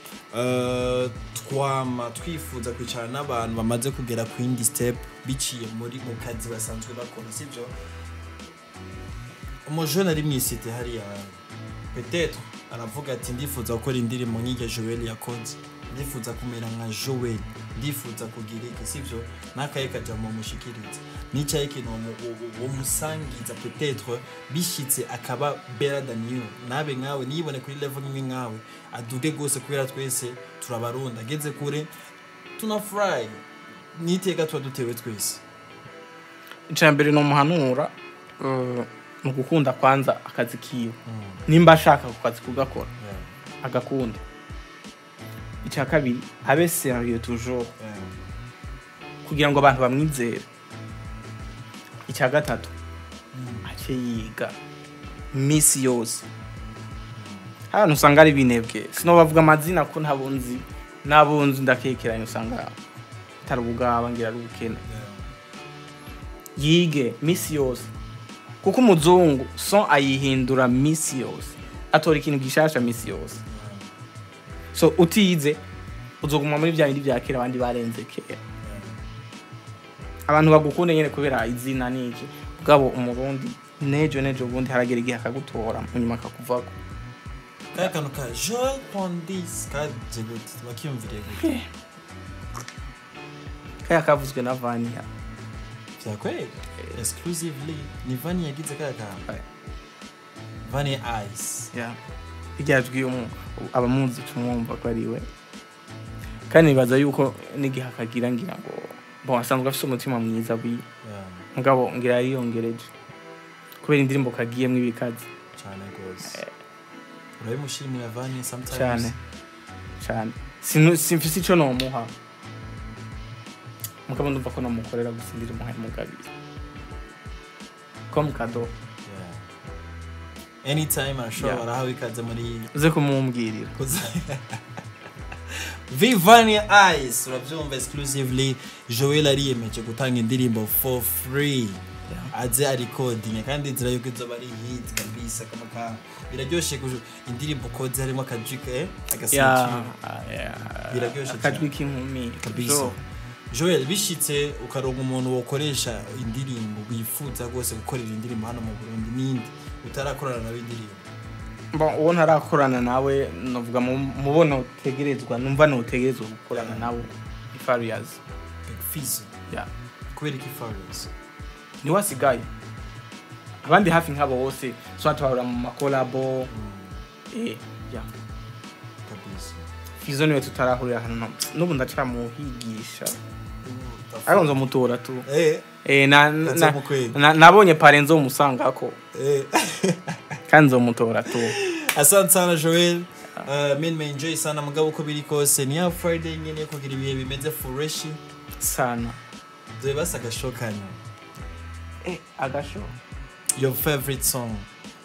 Speaker 2: twama twifuza kwicara n'abantu bamaze kugera ku indi step biciye muri mu kazi basanzwe bakora sivyo umujone ari mwisite hari ya peut-être aravuga ati ndifuza gukora indirimbo nk'ige Joël yakoze ndifuza kumera nka Joël ndifuza kugira iki sivyo nakaye kaja mu mushikiriza nicaye kintu wo musangiza peut-être bishitse akaba better than you nabe nkawe niyibone kuri level imwe nkawe aduge gose kubera twese turabaronda ageze kure tunafry niteka twa dutewe twese
Speaker 3: icambere no muhanura no gukunda kwanza akazi kiwe nimba ashaka kukazi kugakora agakunda icya kabiri abe sérieux toujours kugira ngo abantu bamwizere icya gatatu ace yiga misi yose hano usanga ari binebwe sino bavuga amazina ko ntabunzi ndakekeranye usanga tarubugaba ngira ari ubukene yige misi yose kuko umuzungu son ayihindura misi yose atora ikintu gishasha misi yose so utize uzoguma muri bya bindi bya kera abandi barenze kera abantu bagukunde nyene kubera izina niki bwabo umurundi nejo ubundi haragera igihe akagutora munyuma akakuvako
Speaker 2: kaya kantu ka Joël Pondis kaje gute bakiyumviriye gute
Speaker 3: kaya kavuzwe na Vania
Speaker 2: vyakwega exclusively ni Vania yagize kaya kantu Vania Ice
Speaker 3: iryajwi abamuzi tumwumva ko ari we kandi nibaza yuko n'igihe akagira ngira ngo bon asanzwe afite umutima mwiza mugabo ngira yiyongereje kubera indirimbo kagiyemwe ibikazi
Speaker 2: cyane gose urabimushimira Vania
Speaker 3: cyane
Speaker 2: sometimes
Speaker 3: simfise ico nomuha mugabo ndumva ko namukorera gusa indirimbo nka mugabiri comme cadeau
Speaker 2: anytime ashobora how ikaze muri
Speaker 3: uze kumumbwirira
Speaker 2: Vivania Ice urabyumva exclusively Joël ariyemeje gutanga indirimbo for free aze recording kandi nzira yuko izoba ari hit kabisa kama biraryoshe indirimbo koze harimo akajike agasiki biraryoshe
Speaker 3: akajwiki nkumi
Speaker 2: kabisa Joël bishitse ukaronga umuntu wokoresha indirimbo wifuza gose gukorera indirimbo hano mu Burundi nindi utarakorana na indirimbo
Speaker 3: bon uwo ntarakorana nawe novuga mubono utegerezwa numva no utegerezwa gukorana nawe Farias
Speaker 2: Fizo kubera iki Farias
Speaker 3: ni wasigaye abandi hafi nkabo bose so twahura mu makolabo
Speaker 2: kabisa
Speaker 3: Fizo niwe tutarahurira hano n'ubu ndacara muhigisha aronzo mutora tu nabonye parenzo musangako kanzo mutora tu
Speaker 2: asante sana Joël me enjoy sana mugabo uko biri kose ni ya Friday nyene kugira ibihe bimeze fresh
Speaker 3: sana
Speaker 2: doye basaga shokanya
Speaker 3: agasho
Speaker 2: your favorite song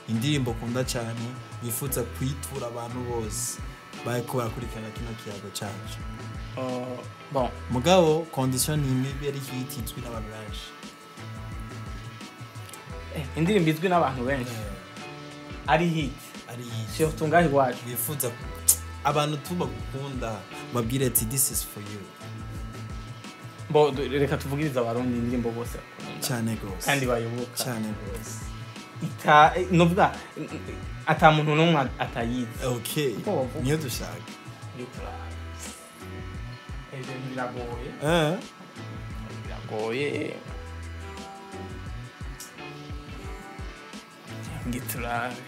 Speaker 2: indirimbo kunda cyane wifuza kwitura abantu bose bayiko barakurikirana kino kiyago cyacu
Speaker 3: bon
Speaker 2: mugabo condition ni very hit izwi n'abantu benshi
Speaker 3: indirimbo izwi n'abantu benshi ari hit sio tungahi wacu
Speaker 2: wifuza abantu tubagukunda babwire ati this is for you
Speaker 3: bo reka tuvugiriza abarundi indirimbo bose
Speaker 2: cyane gose
Speaker 3: kandi bayoboka
Speaker 2: cyane gose
Speaker 3: novuga ata muntu n'umwe atayizi
Speaker 2: okay niyo dushaka
Speaker 3: biragoye ngiturabe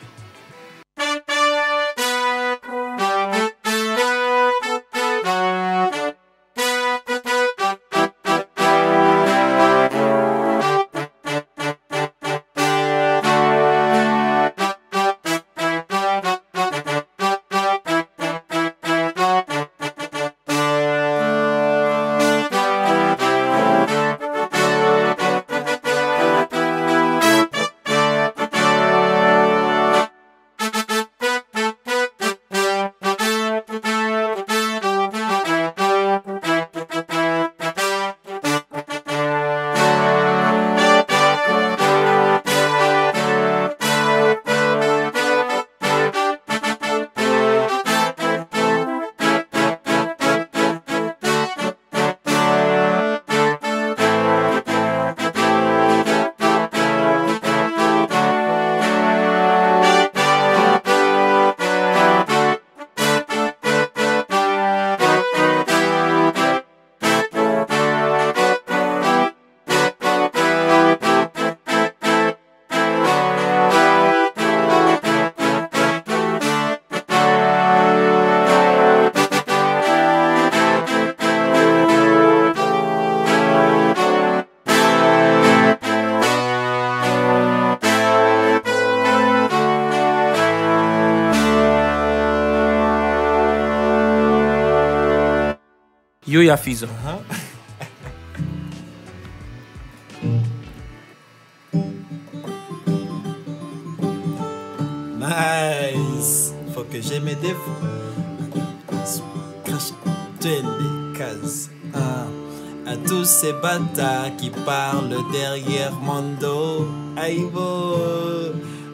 Speaker 3: Yo ya Fizo.
Speaker 2: Nice. For que j'ai mes défauts. Les cases. À tous ces bâtards qui parlent derrière mon dos. Aïe,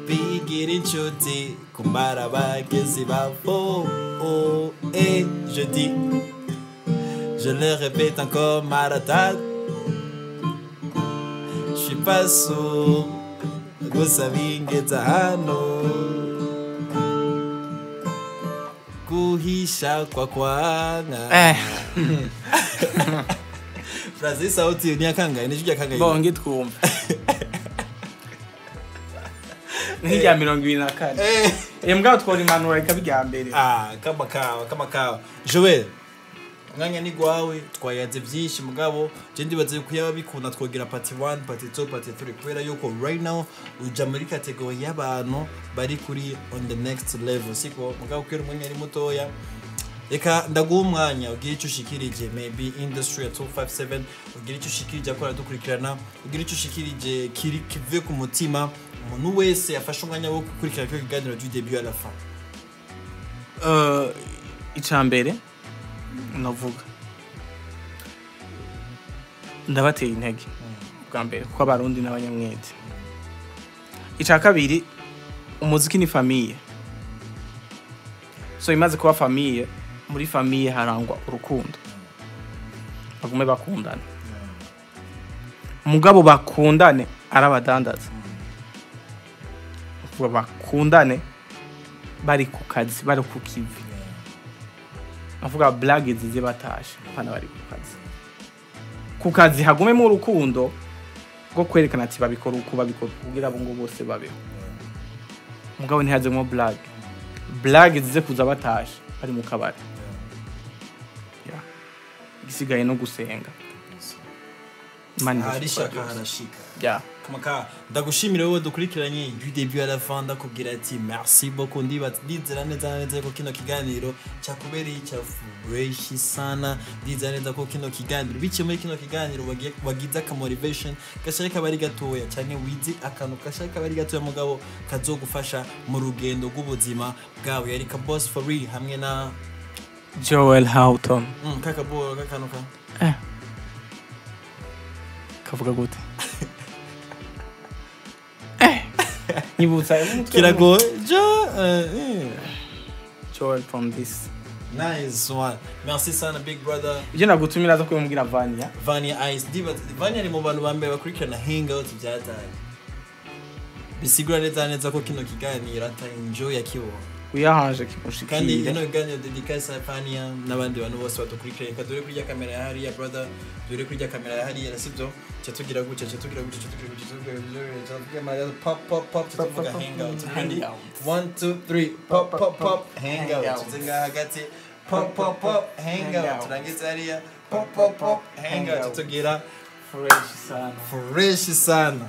Speaker 2: Bigiri Choti, Kumbaraba, que c'est pas faux. Oh, et je dis, je le répète encore, Maratat. Je suis pas sourd, vous savez, Getahano. Kuhisha kwa kwanga. Frazi sauti ni akanga, ni jya kanga.
Speaker 3: Bonge twumva. Nijya 24. Mbwa twori manura ikabijya mbere.
Speaker 2: Kama kawa. Joël. Nganya ni gwawe twayaze byinshi mugabo je ndibaze kuyaba bikunda twogira part 1, part 2, part 3 kwera yuko right now uja muri category y'abantu bari kuri on the next level siko mugabo kwera umwanya ari mutoya. Eka ndaguha umwanya ugira icyo ushikirije maybe industry ya 257 ugira icyo ushikirije akora dukurikirana ugira icyo ushikirije kiri kive ku mutima umuntu wese yafashe umwanya wo gukurikirana cyo kiganiro du début à la fin.
Speaker 3: Icambere navuga ndabateye intege bwa mbere kuko abarundi n'abanyamwete. Ica kabiri umuziki ni famille, so imaze kuba famille, muri famille harangwa urukundo, bagume bakundana, umugabo bakundane arabadandaza, bakundane bari ku kazi bari ku kivi, avuga blague zize batashe hana bari ku kazi hagume mu rukundo go kwerekana ati babikora uko babikora kugira abo ngo bose babeho. Mugabo ntihaze mo blague zize kuza batashe bari mu kabari. Gisigaye no gusenga mani
Speaker 2: harishaka harashika. Kamaka ndagushimira wowe dukurikiranye du début à la fin ndakubwira ati merci beaucoup ndizera neza ko kino kiganiro cyakubereye cya fresh sana. Ndizera neza ko kino kiganiro bice muri kino kiganiro wagize ka motivation gashaka bari gatoya cyane wizi akantu gashaka bari gatoya mugabo kazogufasha mu rugendo rw'ubuzima bwawe. Yari ka boss for real hamwe na
Speaker 3: Joël Houghton.
Speaker 2: Kaka bo kakanuka
Speaker 3: kavuga gute? Nibutsa
Speaker 2: kirago
Speaker 3: Joel from this.
Speaker 2: Nice one. Merci sana big brother.
Speaker 3: Je nagutumira zo kumbwira Vania
Speaker 2: Ice diva. Vania ni mu bantu bambe bakurikirana HangOut byataye. Bisigura neza ko kino kiganiro ata enjoy yakibo.
Speaker 3: Uyahanje kimushikira.
Speaker 2: Kandi ino kiganiro dedicated à Vania n'abandi bantu bose batukurikirana. Kadore kuri ya kamera ya hariya brother. Dore kuri ya kamera ya hariya nasibyo. Cyatugira guca pop tuvuga HangOut. 1 2 3 pop HangOut. Zinga hagati pop HangOut. Turangiza hariya pop HangOut tugira fresh sana.